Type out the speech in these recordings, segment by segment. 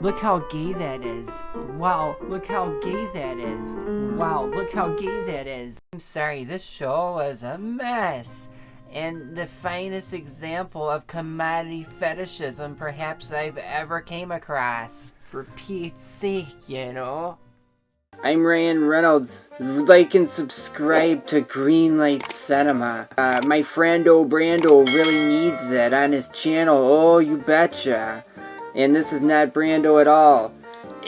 look how gay that is. Wow, look how gay that is. Wow, look how gay that is. I'm sorry, this show was a mess. And the finest example of commodity fetishism perhaps I've ever came across. For Pete's sake, you know? I'm Ryan Reynolds. Like and subscribe to Greenlight Cinema. My friendo Brando really needs it on his channel. Oh, you betcha. And this is not Brando at all.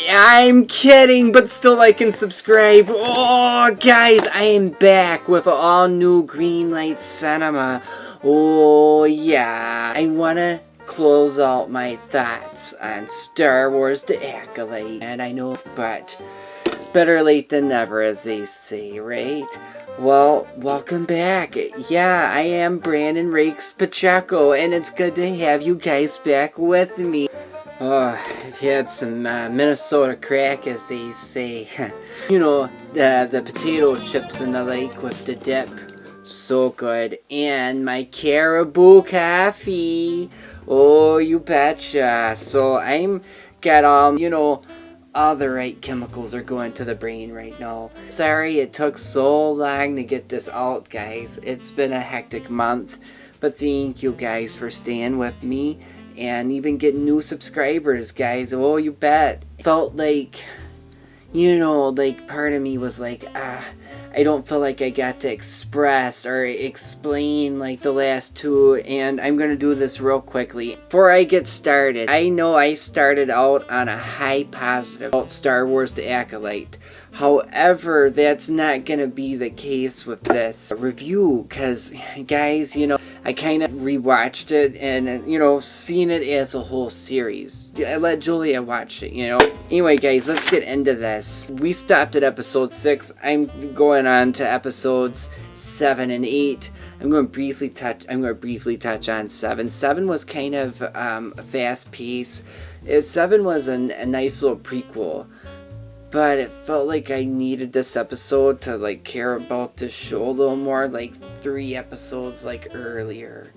I'm kidding, but still like and subscribe. Oh, guys, I am back with all new Greenlight Cinema. Oh, yeah. I wanna close out my thoughts on Star Wars Acolyte. And I know, but better late than never, as they say, right? Well, welcome back. Yeah, I am Brandon Rakes Pacheco, and it's good to have you guys back with me. Oh, I've had some Minnesota crack, as they say. You know, the potato chips and the like with the dip. So good. And my caribou coffee. Oh, you betcha. So I'm got all the right chemicals are going to the brain right now. Sorry it took so long to get this out, guys. It's been a hectic month. But thank you guys for staying with me. And even getting new subscribers, guys. Oh, you bet. Felt like, like part of me was like, I don't feel like I got to express or explain like the last two, and I'm going to do this real quickly. Before I get started, I know I started out on a high positive about Star Wars The Acolyte. However, that's not going to be the case with this review, because, guys, I kind of rewatched it and, seen it as a whole series. I let Julia watch it, Anyway, guys, let's get into this. We stopped at episode 6. I'm going on to episodes 7 and 8. I'm going to briefly touch on 7. 7 was kind of a fast pace. 7 was a nice little prequel. But it felt like I needed this episode to like care about the show a little more, like 3 episodes like earlier.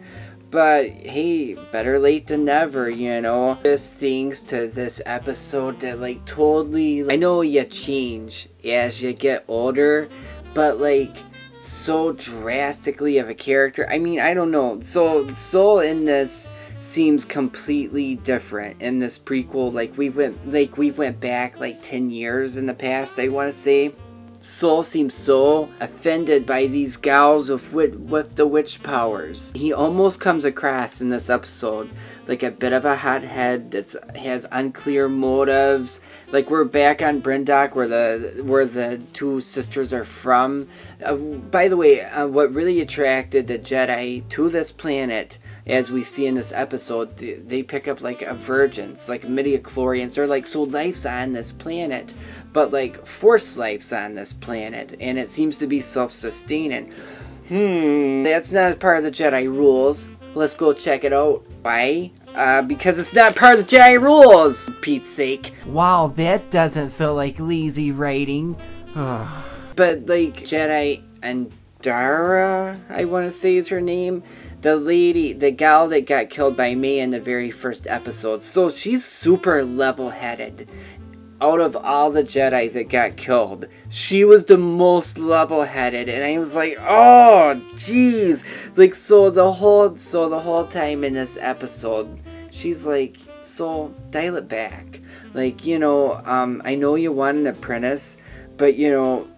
But hey, better late than never, Just thanks to this episode that like totally, I know you change as you get older, but like so drastically of a character. I mean, I don't know. So in this seems completely different in this prequel. We went back like 10 years in the past, I want to say. Soul seems so offended by these gals with the witch powers. He almost comes across in this episode like a bit of a hothead that has unclear motives. Like we're back on Brindok where the two sisters are from. By the way, what really attracted the Jedi to this planet, as we see in this episode, they pick up like a virgins, like midichlorians, or like so life's on this planet, but like force life's on this planet, and it seems to be self-sustaining. That's not part of the Jedi rules. Let's go check it out. Why? Because it's not part of the Jedi rules, for Pete's sake. Wow, that doesn't feel like lazy writing. But like Jedi Andara, I want to say is her name. The gal that got killed by May in the very first episode. So she's super level-headed. Out of all the Jedi that got killed, she was the most level-headed, and I was like, oh, jeez. Like, so the whole time in this episode, she's like, so dial it back. Like, I know you want an apprentice, but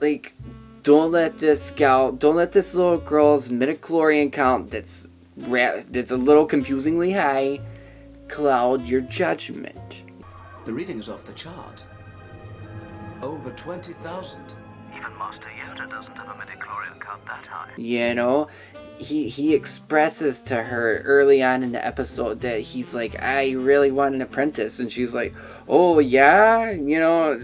like, don't let this little girl's midichlorian count that's a little confusingly high cloud your judgment. The reading is off the chart. Over 20,000. Even Master Yoda doesn't have a midichlorian count that high. He expresses to her early on in the episode that he's like, I really want an apprentice, and she's like, oh yeah,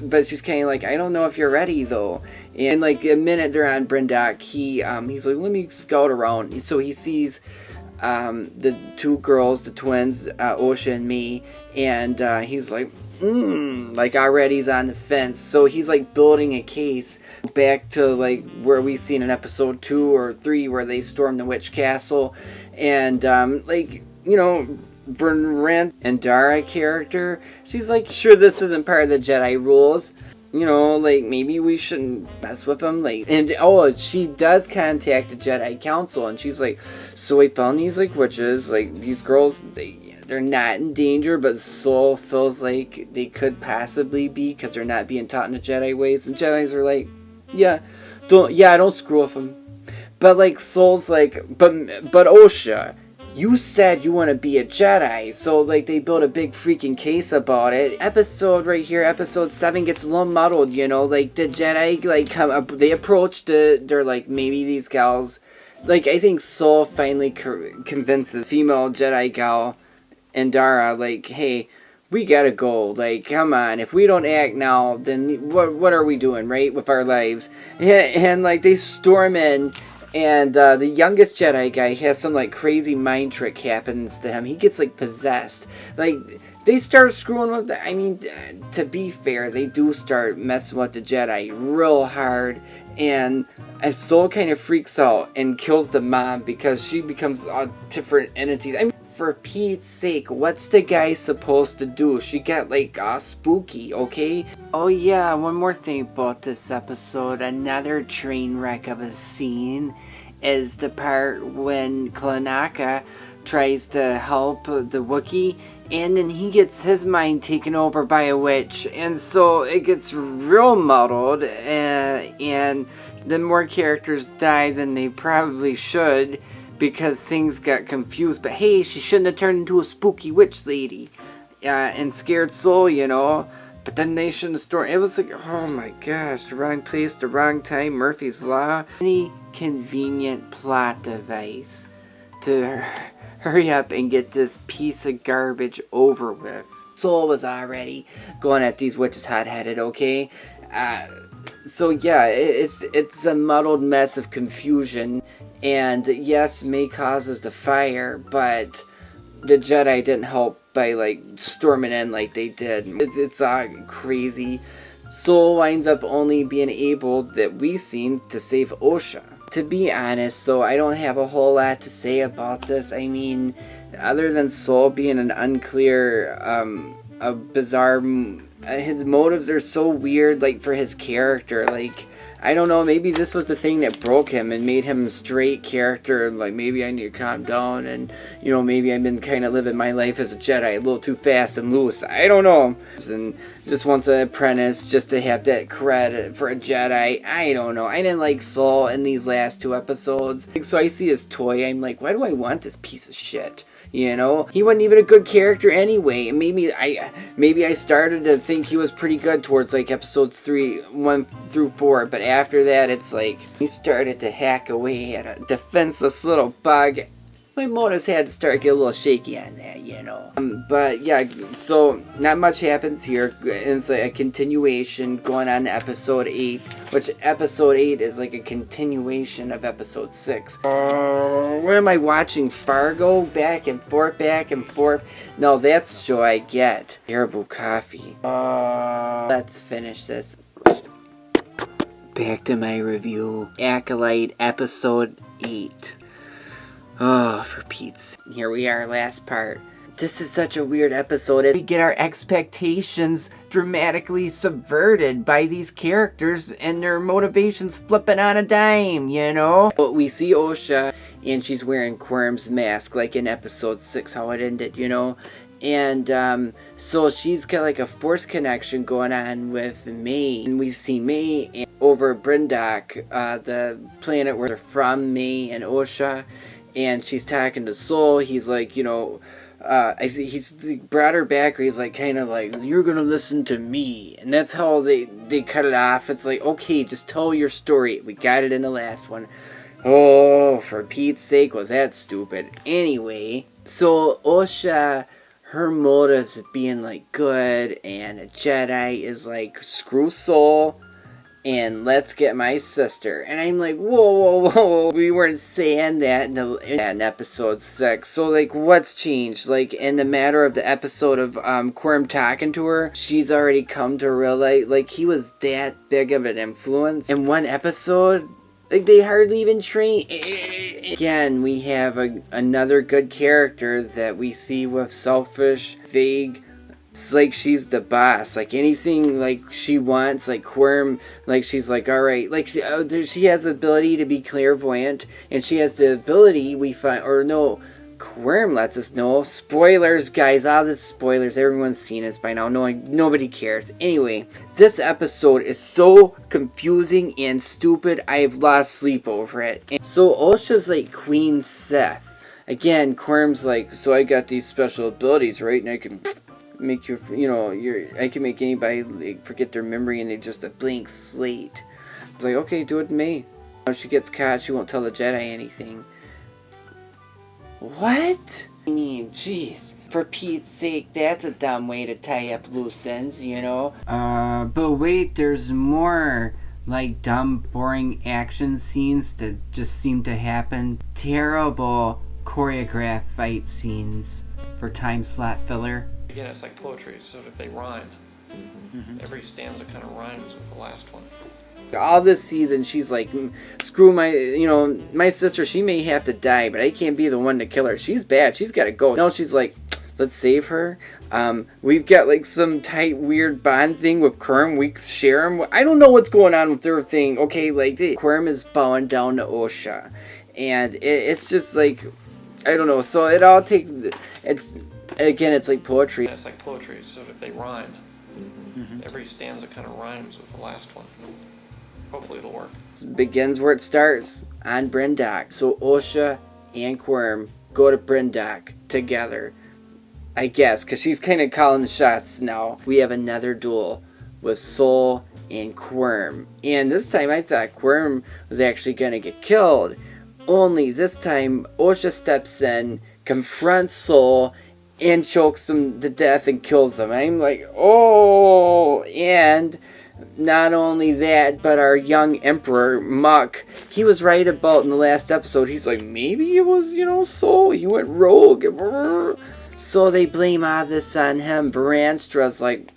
but she's kind of like, I don't know if you're ready though. And like the minute they're on Brindok, he's like, let me scout around. So he sees the two girls, the twins, Osha and me, and he's like, like already he's on the fence. So he's like building a case back to like where we seen in episode 2 or 3 where they storm the witch castle, and Brent and Dara character, she's like, sure, this isn't part of the Jedi rules. You know, like, maybe we shouldn't mess with them. Like, and, oh, she does contact the Jedi Council, and she's like, so we found these, like, witches, like, these girls, they're not in danger, but Soul feels like they could possibly be, because they're not being taught in the Jedi ways, and Jedis are like, don't screw with them. But, like, Soul's like, but Osha, you said you want to be a Jedi, so, like, they build a big freaking case about it. Episode right here, episode 7 gets a little muddled, you know, like, the Jedi, like, come up, they approach they're like, maybe these gals, like, I think Soul finally convinces female Jedi gal and Dara, like, hey, we gotta go, like, come on, if we don't act now, then what are we doing, right, with our lives? And like, they storm in, and the youngest Jedi guy has some, like, crazy mind trick happens to him. He gets, like, possessed. Like, they start screwing with I mean, to be fair, they do start messing with the Jedi real hard. And Soul kind of freaks out and kills the mom because she becomes a different entity. I mean, for Pete's sake, what's the guy supposed to do? She got, like, spooky, okay? Oh yeah, one more thing about this episode. Another train wreck of a scene is the part when Klanaka tries to help the Wookiee, and then he gets his mind taken over by a witch, and so it gets real muddled, and then more characters die than they probably should, because things got confused. But hey, she shouldn't have turned into a spooky witch lady and scared Soul, you know. But then they shouldn't have stormed. It was like, oh my gosh, the wrong place, the wrong time, Murphy's Law. Any convenient plot device to hurry up and get this piece of garbage over with. Soul was already going at these witches hot-headed, okay? So yeah, it's a muddled mess of confusion. And yes, May causes the fire, but the Jedi didn't help by, like, storming in like they did. It's crazy. Soul winds up only being able, that we've seen, to save Osha. To be honest, though, I don't have a whole lot to say about this. I mean, other than Soul being an unclear, a bizarre, his motives are so weird, like, for his character, like, I don't know, maybe this was the thing that broke him and made him a straight character, like, maybe I need to calm down, and, you know, maybe I've been kind of living my life as a Jedi a little too fast and loose, I don't know, and just wants an apprentice just to have that credit for a Jedi, I don't know, I didn't like Soul in these last 2 episodes, so I see his toy, I'm like, why do I want this piece of shit? You know, he wasn't even a good character anyway. Maybe I started to think he was pretty good towards, like, episodes 1 through 4, but after that, it's like he started to hack away at a defenseless little bug. My motives had to start getting a little shaky on that, you know. But yeah, so not much happens here. It's like a continuation going on to episode 8, which episode 8 is like a continuation of episode 6. What am I watching? Fargo? Back and forth. No, that's the show I get. Caribou Coffee. Let's finish this. Back to my review. Acolyte, episode 8. Oh, for Pete's. Here we are, last part. This is such a weird episode. We get our expectations dramatically subverted by these characters and their motivations flipping on a dime, you know? But we see Osha, and she's wearing Quirm's mask, like in episode 6, how it ended, you know? And so she's got like a force connection going on with May. And we see May over Brindok, the planet where they're from, May and Osha. And she's talking to Soul. He's like, you know, he's brought her back, or he's like, kind of like, you're gonna listen to me. And that's how they cut it off. It's like, okay, just tell your story. We got it in the last one. Oh, for Pete's sake, was that stupid. Anyway, so Osha, her motives is being like good, and a Jedi is like, screw Soul, and let's get my sister. And I'm like, whoa, we weren't saying that in episode 6. So, like, what's changed? Like, in the matter of the episode of Quirm talking to her, she's already come to realize, like, he was that big of an influence. In one episode, Like, they hardly even train. Again, we have another good character that we see with selfish, vague. It's like she's the boss. Like, anything like she wants, like Quirm, like she's like, all right. Like, she has the ability to be clairvoyant, and she has the ability, we find, or no, Quirm lets us know. Spoilers, guys. All the spoilers. Everyone's seen this by now. Nobody cares. Anyway, this episode is so confusing and stupid. I've lost sleep over it. And so Osha's like Queen Seth. Again, Quirm's like, so I got these special abilities, right? And I can make you, I can make anybody like, forget their memory and they just a blank slate. It's like, okay, do it to me. If she gets caught, she won't tell the Jedi anything. What? I mean, jeez. For Pete's sake, that's a dumb way to tie up loose ends, but wait, there's more, like, dumb, boring action scenes that just seem to happen. Terrible choreographed fight scenes for time slot filler. Again, it's like poetry, so if they rhyme, every stanza kind of rhymes with the last one. All this season, she's like, screw my sister, she may have to die, but I can't be the one to kill her. She's bad, she's gotta go. Now she's like, let's save her. We've got like some tight, weird bond thing with Quirm. We share him. I don't know what's going on with their thing. Okay, like, Quirm is bowing down to Osha. And it's just like, I don't know. So it all takes, it's like poetry. It's like poetry, so if they rhyme, every stanza kind of rhymes with the last one. Hopefully it'll work. It begins where it starts, on Bryndock. So Osha and Quirm go to Bryndock together, I guess, because she's kind of calling the shots now. We have another duel with Soul and Quirm. And this time I thought Quirm was actually going to get killed. Only this time Osha steps in, confronts Soul, and chokes him to death and kills him. I'm like, oh, and not only that, but our young Emperor, Muck, he was right about in the last episode. He's like, maybe it was, Soul. He went rogue. So they blame all this on him. Baranstra's like,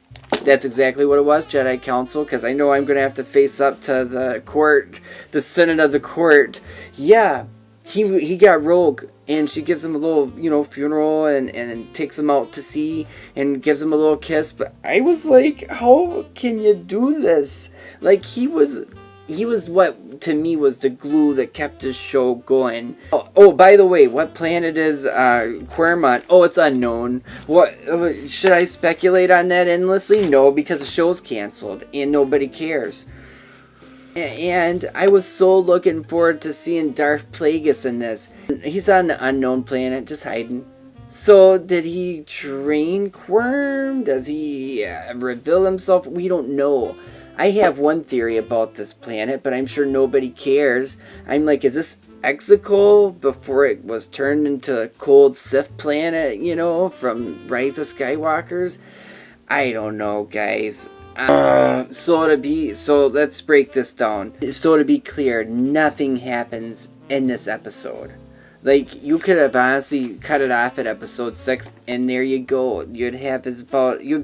that's exactly what it was, Jedi Council, because I know I'm going to have to face up to the court, the Senate of the court. Yeah, he got rogue. And she gives him a little, funeral and takes him out to sea and gives him a little kiss. But I was like, how can you do this? Like, he was what, to me, was the glue that kept this show going. Oh, by the way, what planet is Quirm on? Oh, it's unknown. What, should I speculate on that endlessly? No, because the show's canceled and nobody cares. And I was so looking forward to seeing Darth Plagueis in this. He's on the unknown planet, just hiding. So, did he train Quirm? Does he reveal himself? We don't know. I have one theory about this planet, but I'm sure nobody cares. I'm like, is this Exegol before it was turned into a cold Sith planet, from Rise of Skywalkers? I don't know, guys. So let's break this down. So to be clear, nothing happens in this episode. Like, you could have honestly cut it off at episode 6, and there you go. You'd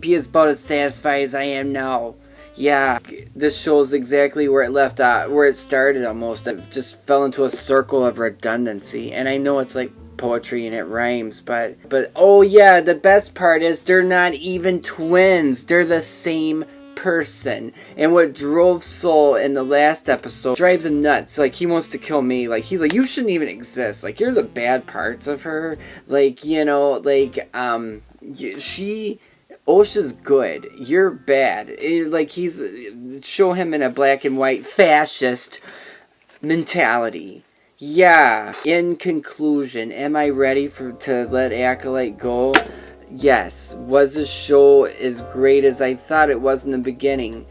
be about as satisfied as I am now. Yeah, this shows exactly where it left off, where it started almost. It just fell into a circle of redundancy. And I know it's like poetry and it rhymes, but oh yeah, the best part is they're not even twins. They're the same person. And what drove Soul in the last episode drives him nuts. Like, he wants to kill me. Like, he's like, you shouldn't even exist. Like, you're the bad parts of her. Like, Osha's good. You're bad. Show him in a black and white fascist mentality. Yeah. In conclusion, am I ready to let Acolyte go? Yes. Was the show as great as I thought it was in the beginning?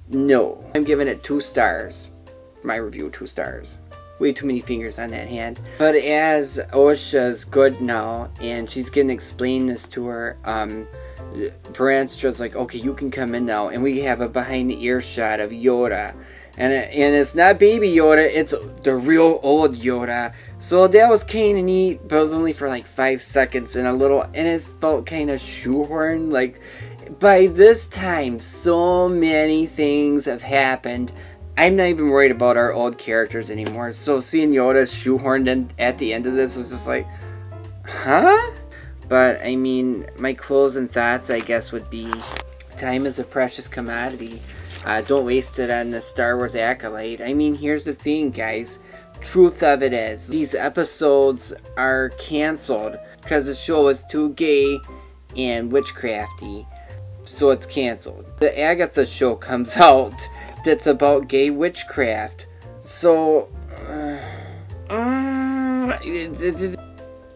No. I'm giving it 2 stars. My review, 2 stars. Way too many fingers on that hand. But as Osha's good now, and she's getting explained this to her, Baranstra's like, okay, you can come in now. And we have a behind the ear shot of Yoda. And it's not baby Yoda, it's the real old Yoda. So that was kind of neat, but it was only for like 5 seconds and it felt kind of shoehorned. Like, by this time, so many things have happened. I'm not even worried about our old characters anymore. So seeing Yoda shoehorned in at the end of this was just like, huh? But I mean, my closing thoughts, I guess, would be time is a precious commodity. Don't waste it on the Star Wars Acolyte. I mean, here's the thing, guys. Truth of it is, these episodes are canceled because the show is too gay and witchcrafty. So it's canceled. The Agatha show comes out that's about gay witchcraft. So,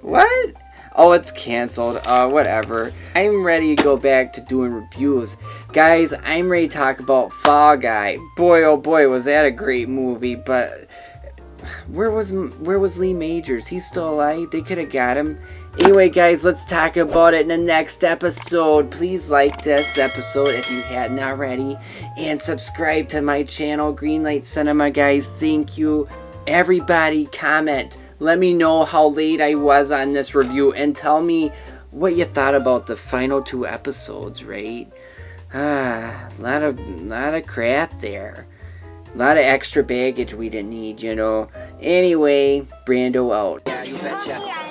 what? Oh, it's canceled. Whatever. I'm ready to go back to doing reviews. Guys, I'm ready to talk about Fall Guy. Boy, oh boy, was that a great movie. But where was Lee Majors? He's still alive? They could have got him. Anyway, guys, let's talk about it in the next episode. Please like this episode if you hadn't already. And subscribe to my channel, Greenlight Cinema, guys. Thank you. Everybody, comment. Let me know how late I was on this review. And tell me what you thought about the final 2 episodes, right? A lot of crap there. A lot of extra baggage we didn't need, you know. Anyway, Brando out. Yeah, you betcha.